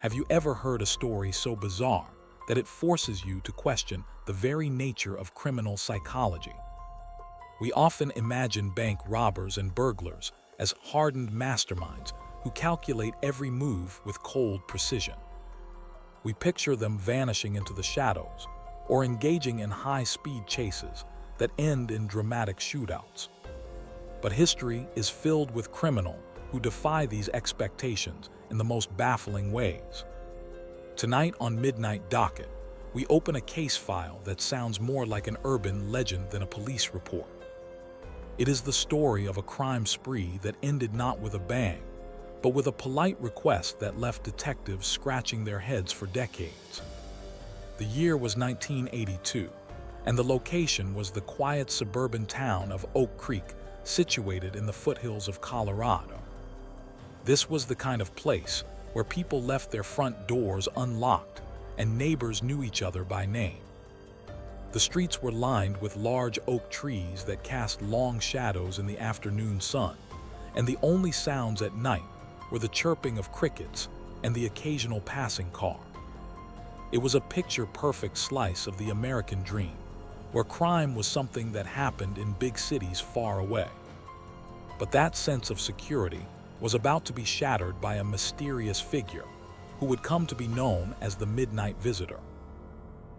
Have you ever heard a story so bizarre that it forces you to question the very nature of criminal psychology? We often imagine bank robbers and burglars as hardened masterminds who calculate every move with cold precision. We picture them vanishing into the shadows or engaging in high-speed chases that end in dramatic shootouts. But history is filled with criminals who defy these expectations in the most baffling ways. Tonight on Midnight Docket, we open a case file that sounds more like an urban legend than a police report. It is the story of a crime spree that ended not with a bang, but with a polite request that left detectives scratching their heads for decades. The year was 1982, and the location was the quiet suburban town of Oak Creek, situated in the foothills of Colorado. This was the kind of place where people left their front doors unlocked and neighbors knew each other by name. The streets were lined with large oak trees that cast long shadows in the afternoon sun, and the only sounds at night were the chirping of crickets and the occasional passing car. It was a picture-perfect slice of the American dream, where crime was something that happened in big cities far away. But that sense of security was about to be shattered by a mysterious figure who would come to be known as the Midnight Visitor.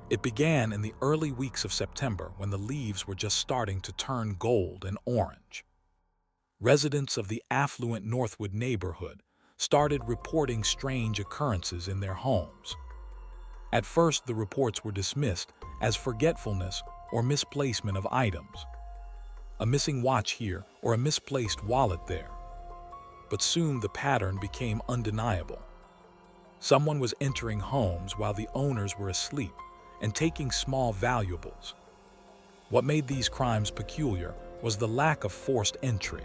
It began in the early weeks of September when the leaves were just starting to turn gold and orange. Residents of the affluent Northwood neighborhood started reporting strange occurrences in their homes. At first, the reports were dismissed as forgetfulness or misplacement of items. A missing watch here or a misplaced wallet there. But soon the pattern became undeniable. Someone was entering homes while the owners were asleep and taking small valuables. What made these crimes peculiar was the lack of forced entry.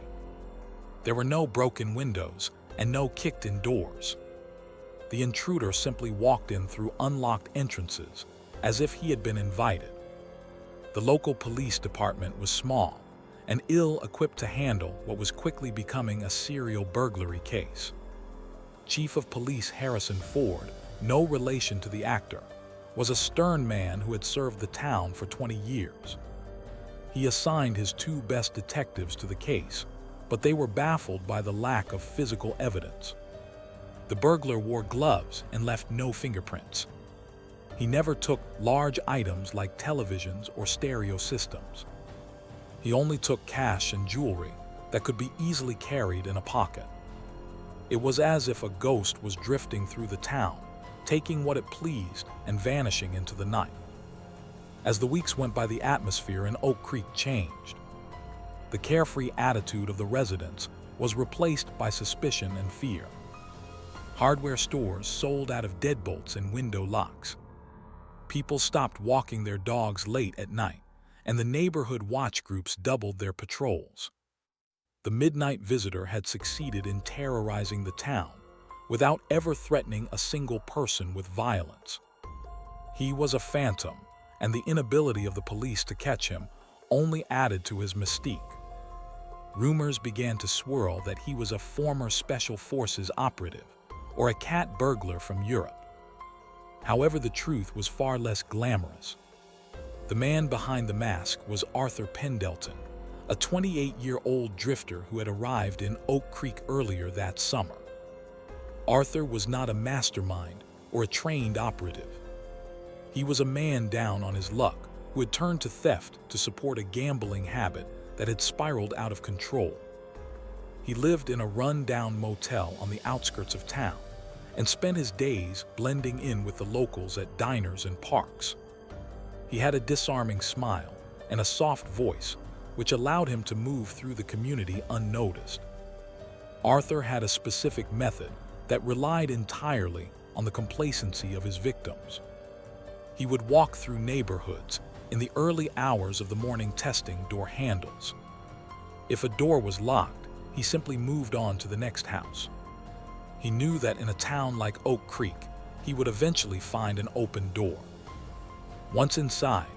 There were no broken windows and no kicked-in doors. The intruder simply walked in through unlocked entrances, as if he had been invited. The local police department was small and ill-equipped to handle what was quickly becoming a serial burglary case. Chief of Police Harrison Ford, no relation to the actor, was a stern man who had served the town for 20 years. He assigned his two best detectives to the case, but they were baffled by the lack of physical evidence. The burglar wore gloves and left no fingerprints. He never took large items like televisions or stereo systems. He only took cash and jewelry that could be easily carried in a pocket. It was as if a ghost was drifting through the town, taking what it pleased and vanishing into the night. As the weeks went by, the atmosphere in Oak Creek changed. The carefree attitude of the residents was replaced by suspicion and fear. Hardware stores sold out of deadbolts and window locks. People stopped walking their dogs late at night, and the neighborhood watch groups doubled their patrols. The Midnight Visitor had succeeded in terrorizing the town without ever threatening a single person with violence. He was a phantom, and the inability of the police to catch him only added to his mystique. Rumors began to swirl that he was a former Special Forces operative or a cat burglar from Europe. However, the truth was far less glamorous. The man behind the mask was Arthur Pendelton, a 28-year-old drifter who had arrived in Oak Creek earlier that summer. Arthur was not a mastermind or a trained operative. He was a man down on his luck who had turned to theft to support a gambling habit that had spiraled out of control. He lived in a run-down motel on the outskirts of town and spent his days blending in with the locals at diners and parks. He had a disarming smile and a soft voice, which allowed him to move through the community unnoticed. Arthur had a specific method that relied entirely on the complacency of his victims. He would walk through neighborhoods in the early hours of the morning testing door handles. If a door was locked, he simply moved on to the next house. He knew that in a town like Oak Creek, he would eventually find an open door. Once inside,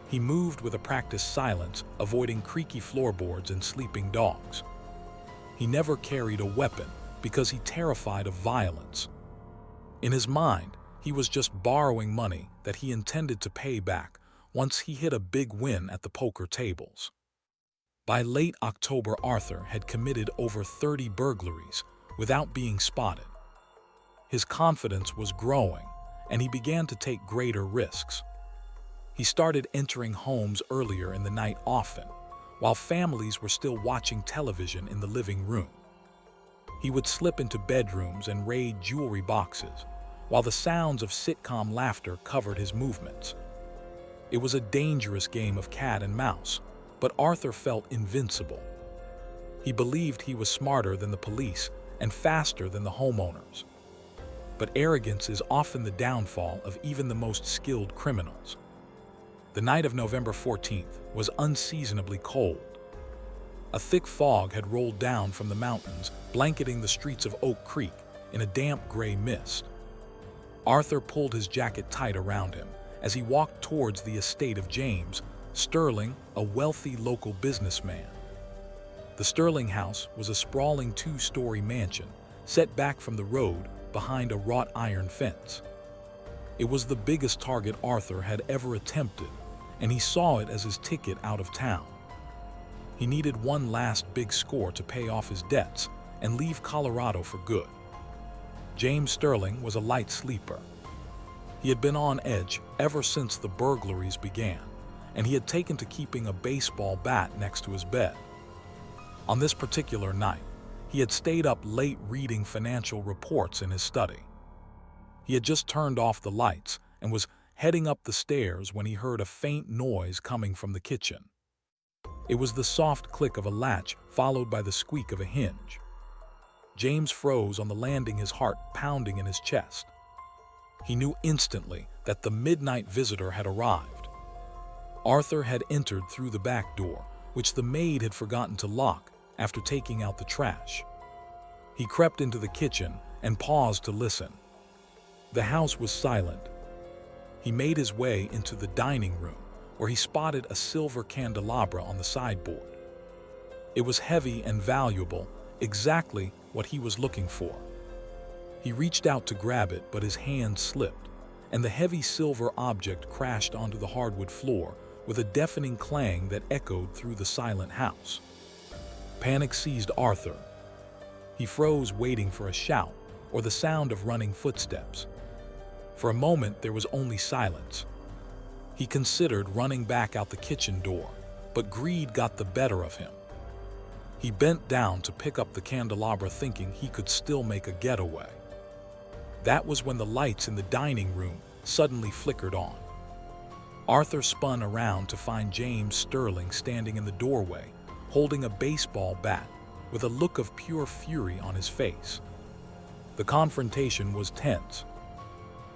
he moved with a practiced silence, avoiding creaky floorboards and sleeping dogs. He never carried a weapon because he terrified of violence. In his mind, he was just borrowing money that he intended to pay back once he hit a big win at the poker tables. By late October, Arthur had committed over 30 burglaries without being spotted. His confidence was growing, and he began to take greater risks. He started entering homes earlier in the night often, while families were still watching television in the living room. He would slip into bedrooms and raid jewelry boxes, while the sounds of sitcom laughter covered his movements. It was a dangerous game of cat and mouse, but Arthur felt invincible. He believed he was smarter than the police and faster than the homeowners. But arrogance is often the downfall of even the most skilled criminals. The night of November 14th was unseasonably cold. A thick fog had rolled down from the mountains, blanketing the streets of Oak Creek in a damp gray mist. Arthur pulled his jacket tight around him as he walked towards the estate of James Sterling, a wealthy local businessman. The Sterling house was a sprawling two-story mansion set back from the road behind a wrought iron fence. It was the biggest target Arthur had ever attempted, and he saw it as his ticket out of town. He needed one last big score to pay off his debts and leave Colorado for good. James Sterling was a light sleeper. He had been on edge ever since the burglaries began, and he had taken to keeping a baseball bat next to his bed. On this particular night, he had stayed up late reading financial reports in his study. He had just turned off the lights and was heading up the stairs when he heard a faint noise coming from the kitchen. It was the soft click of a latch followed by the squeak of a hinge. James froze on the landing, his heart pounding in his chest. He knew instantly that the midnight visitor had arrived. Arthur had entered through the back door, which the maid had forgotten to lock after taking out the trash. He crept into the kitchen and paused to listen. The house was silent. He made his way into the dining room, where he spotted a silver candelabra on the sideboard. It was heavy and valuable, exactly what he was looking for. He reached out to grab it, but his hand slipped, and the heavy silver object crashed onto the hardwood floor with a deafening clang that echoed through the silent house. Panic seized Arthur. He froze, waiting for a shout or the sound of running footsteps. For a moment, there was only silence. He considered running back out the kitchen door, but greed got the better of him. He bent down to pick up the candelabra, thinking he could still make a getaway. That was when the lights in the dining room suddenly flickered on. Arthur spun around to find James Sterling standing in the doorway, holding a baseball bat with a look of pure fury on his face. The confrontation was tense.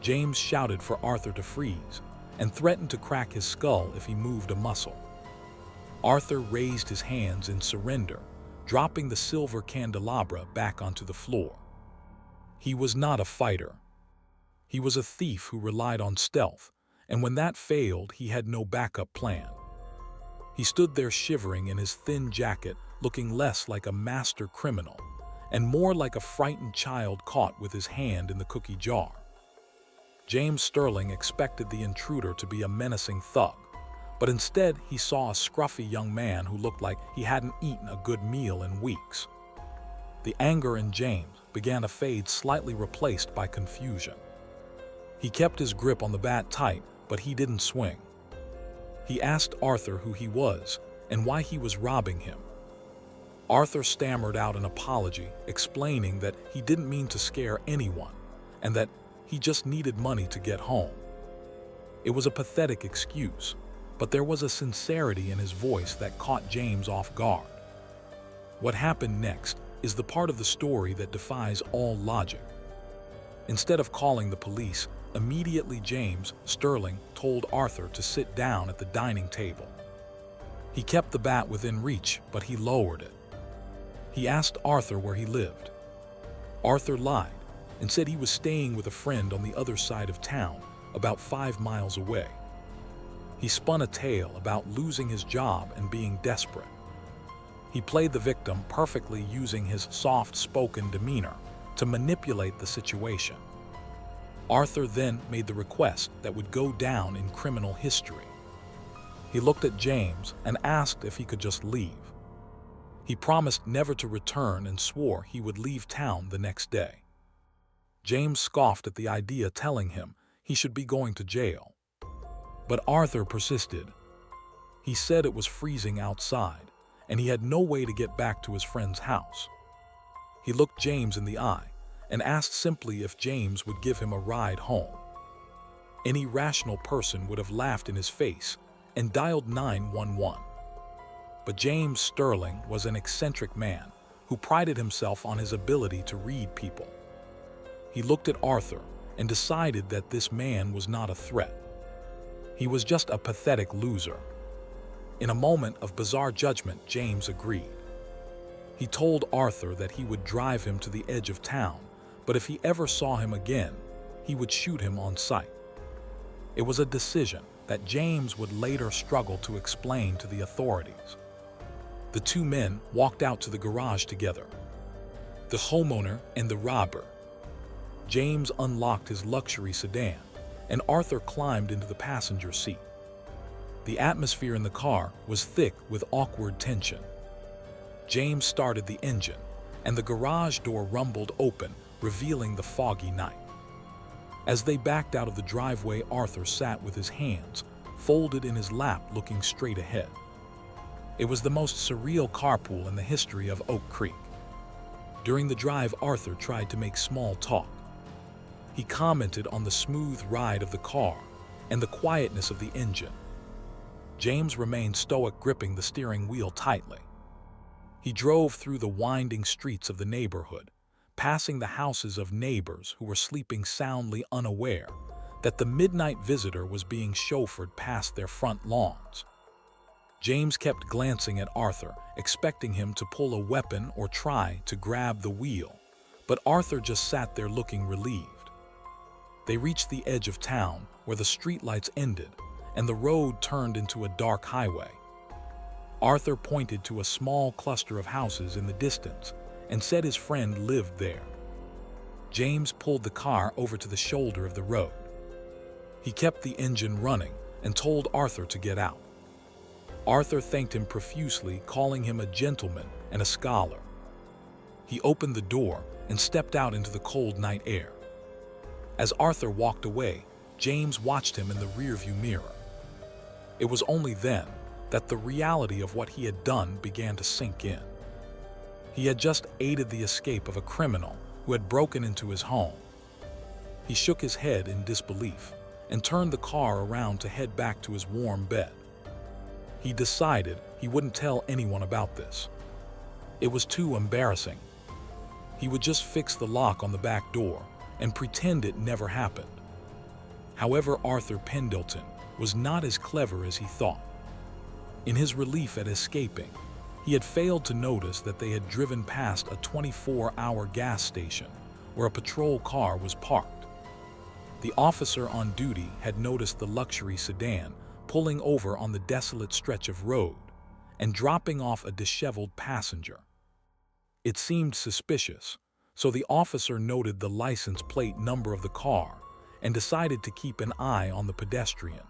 James shouted for Arthur to freeze and threatened to crack his skull if he moved a muscle. Arthur raised his hands in surrender, dropping the silver candelabra back onto the floor. He was not a fighter. He was a thief who relied on stealth, and when that failed, he had no backup plan. He stood there shivering in his thin jacket, looking less like a master criminal and more like a frightened child caught with his hand in the cookie jar. James Sterling expected the intruder to be a menacing thug, but instead he saw a scruffy young man who looked like he hadn't eaten a good meal in weeks. The anger in James began to fade, slightly replaced by confusion. He kept his grip on the bat tight, but he didn't swing. He asked Arthur who he was and why he was robbing him. Arthur stammered out an apology, explaining that he didn't mean to scare anyone and that he just needed money to get home. It was a pathetic excuse, but there was a sincerity in his voice that caught James off guard. What happened next is the part of the story that defies all logic. Instead of calling the police, immediately James Sterling told Arthur to sit down at the dining table. He kept the bat within reach, but he lowered it. He asked Arthur where he lived. Arthur lied and said he was staying with a friend on the other side of town, about 5 miles away. He spun a tale about losing his job and being desperate. He played the victim perfectly, using his soft-spoken demeanor to manipulate the situation. Arthur then made the request that would go down in criminal history. He looked at James and asked if he could just leave. He promised never to return and swore he would leave town the next day. James scoffed at the idea, telling him he should be going to jail. But Arthur persisted. He said it was freezing outside, and he had no way to get back to his friend's house. He looked James in the eye and asked simply if James would give him a ride home. Any rational person would have laughed in his face and dialed 911. But James Sterling was an eccentric man who prided himself on his ability to read people. He looked at Arthur and decided that this man was not a threat. He was just a pathetic loser. In a moment of bizarre judgment, James agreed. He told Arthur that he would drive him to the edge of town, but if he ever saw him again, he would shoot him on sight. It was a decision that James would later struggle to explain to the authorities. The two men walked out to the garage together, the homeowner and the robber. James unlocked his luxury sedan, and Arthur climbed into the passenger seat. The atmosphere in the car was thick with awkward tension. James started the engine, and the garage door rumbled open, revealing the foggy night. As they backed out of the driveway, Arthur sat with his hands folded in his lap, looking straight ahead. It was the most surreal carpool in the history of Oak Creek. During the drive, Arthur tried to make small talk. He commented on the smooth ride of the car and the quietness of the engine. James remained stoic, gripping the steering wheel tightly. He drove through the winding streets of the neighborhood, passing the houses of neighbors who were sleeping soundly, unaware that the midnight visitor was being chauffeured past their front lawns. James kept glancing at Arthur, expecting him to pull a weapon or try to grab the wheel, but Arthur just sat there looking relieved. They reached the edge of town where the streetlights ended and the road turned into a dark highway. Arthur pointed to a small cluster of houses in the distance and said his friend lived there. James pulled the car over to the shoulder of the road. He kept the engine running and told Arthur to get out. Arthur thanked him profusely, calling him a gentleman and a scholar. He opened the door and stepped out into the cold night air. As Arthur walked away, James watched him in the rearview mirror. It was only then that the reality of what he had done began to sink in. He had just aided the escape of a criminal who had broken into his home. He shook his head in disbelief and turned the car around to head back to his warm bed. He decided he wouldn't tell anyone about this. It was too embarrassing. He would just fix the lock on the back door and pretend it never happened. However, Arthur Pendelton was not as clever as he thought. In his relief at escaping, he had failed to notice that they had driven past a 24-hour gas station where a patrol car was parked. The officer on duty had noticed the luxury sedan pulling over on the desolate stretch of road and dropping off a disheveled passenger. It seemed suspicious, so the officer noted the license plate number of the car and decided to keep an eye on the pedestrian.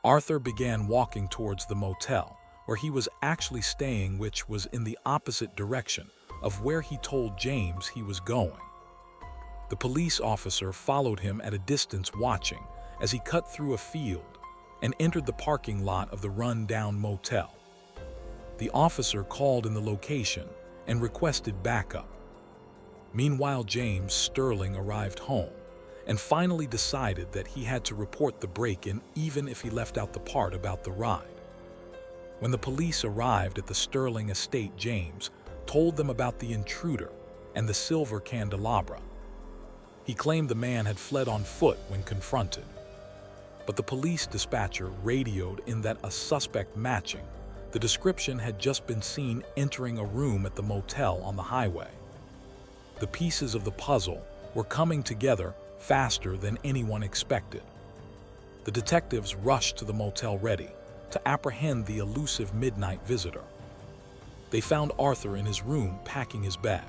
Arthur began walking towards the motel where he was actually staying, which was in the opposite direction of where he told James he was going. The police officer followed him at a distance, watching as he cut through a field and entered the parking lot of the run-down motel. The officer called in the location and requested backup. Meanwhile, James Sterling arrived home and finally decided that he had to report the break-in, even if he left out the part about the ride. When the police arrived at the Sterling estate, James told them about the intruder and the silver candelabra. He claimed the man had fled on foot when confronted, but the police dispatcher radioed in that a suspect matching the description had just been seen entering a room at the motel on the highway. The pieces of the puzzle were coming together faster than anyone expected. The detectives rushed to the motel, ready to apprehend the elusive midnight visitor. They found Arthur in his room packing his bag.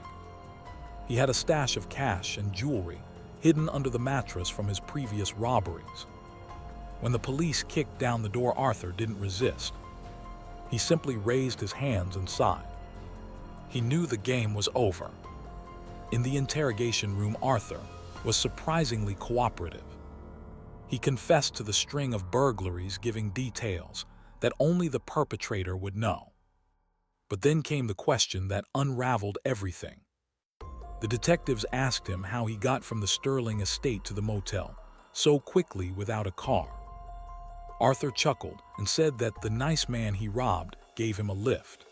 He had a stash of cash and jewelry hidden under the mattress from his previous robberies. When the police kicked down the door, Arthur didn't resist. He simply raised his hands and sighed. He knew the game was over. In the interrogation room, Arthur was surprisingly cooperative. He confessed to the string of burglaries, giving details that only the perpetrator would know. But then came the question that unraveled everything. The detectives asked him how he got from the Sterling estate to the motel so quickly without a car. Arthur chuckled and said that the nice man he robbed gave him a lift.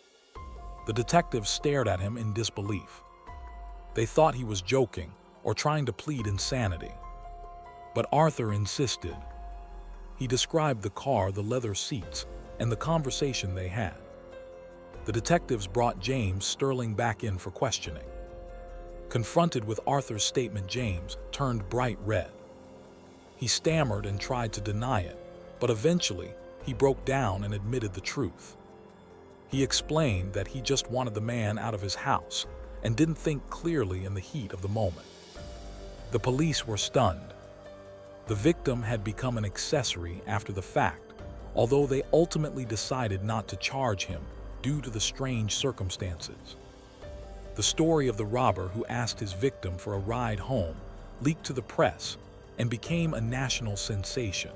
The detectives stared at him in disbelief. They thought he was joking or trying to plead insanity. But Arthur insisted. He described the car, the leather seats, and the conversation they had. The detectives brought James Sterling back in for questioning. Confronted with Arthur's statement, James turned bright red. He stammered and tried to deny it, but eventually he broke down and admitted the truth. He explained that he just wanted the man out of his house and didn't think clearly in the heat of the moment. The police were stunned. The victim had become an accessory after the fact, although they ultimately decided not to charge him due to the strange circumstances. The story of the robber who asked his victim for a ride home leaked to the press and became a national sensation.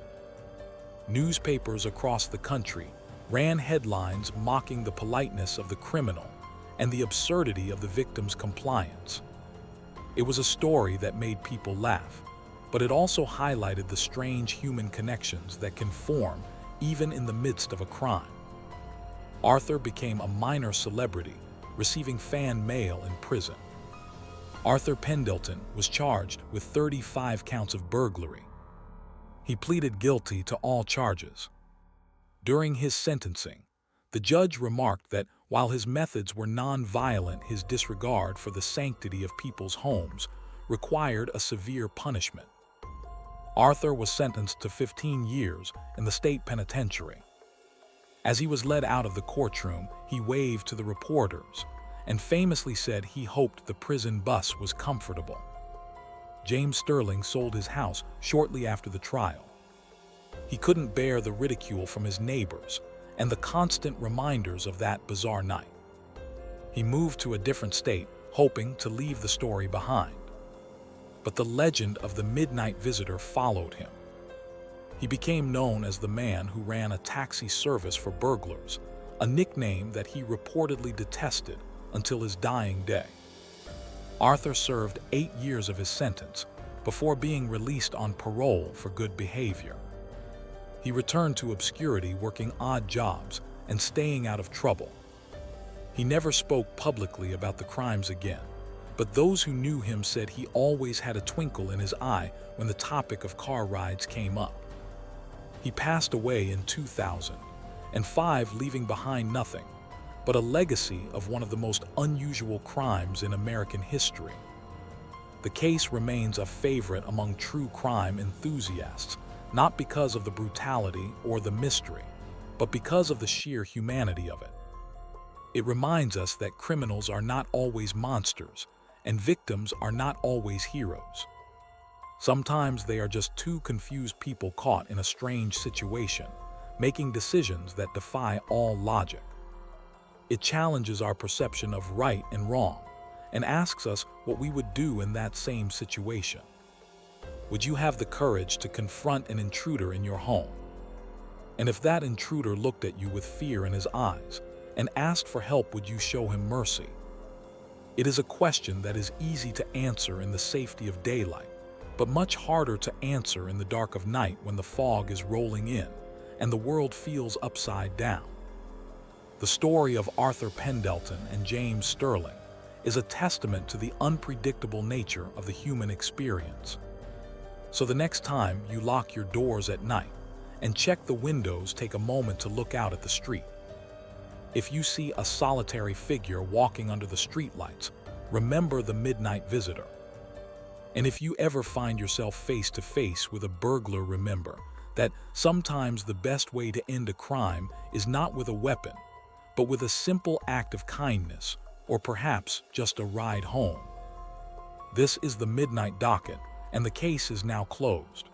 Newspapers across the country ran headlines mocking the politeness of the criminal and the absurdity of the victim's compliance. It was a story that made people laugh, but it also highlighted the strange human connections that can form even in the midst of a crime. Arthur became a minor celebrity, receiving fan mail in prison. Arthur Pendelton was charged with 35 counts of burglary. He pleaded guilty to all charges. During his sentencing, the judge remarked that while his methods were non-violent, his disregard for the sanctity of people's homes required a severe punishment. Arthur was sentenced to 15 years in the state penitentiary. As he was led out of the courtroom, he waved to the reporters and famously said he hoped the prison bus was comfortable. James Sterling sold his house shortly after the trial. He couldn't bear the ridicule from his neighbors and the constant reminders of that bizarre night. He moved to a different state, hoping to leave the story behind. But the legend of the midnight visitor followed him. He became known as the man who ran a taxi service for burglars, a nickname that he reportedly detested until his dying day. Arthur served 8 years of his sentence before being released on parole for good behavior. He returned to obscurity, working odd jobs and staying out of trouble. He never spoke publicly about the crimes again, but those who knew him said he always had a twinkle in his eye when the topic of car rides came up. He passed away in 2005, leaving behind nothing but a legacy of one of the most unusual crimes in American history. The case remains a favorite among true crime enthusiasts, not because of the brutality or the mystery, but because of the sheer humanity of it. It reminds us that criminals are not always monsters, and victims are not always heroes. Sometimes they are just two confused people caught in a strange situation, making decisions that defy all logic. It challenges our perception of right and wrong, and asks us what we would do in that same situation. Would you have the courage to confront an intruder in your home? And if that intruder looked at you with fear in his eyes and asked for help, would you show him mercy? It is a question that is easy to answer in the safety of daylight, but much harder to answer in the dark of night when the fog is rolling in and the world feels upside down. The story of Arthur Pendelton and James Sterling is a testament to the unpredictable nature of the human experience. So the next time you lock your doors at night and check the windows, take a moment to look out at the street. If you see a solitary figure walking under the streetlights, remember the midnight visitor. And if you ever find yourself face to face with a burglar, remember that sometimes the best way to end a crime is not with a weapon, but with a simple act of kindness, or perhaps just a ride home. This is the Midnight Docket, and the case is now closed.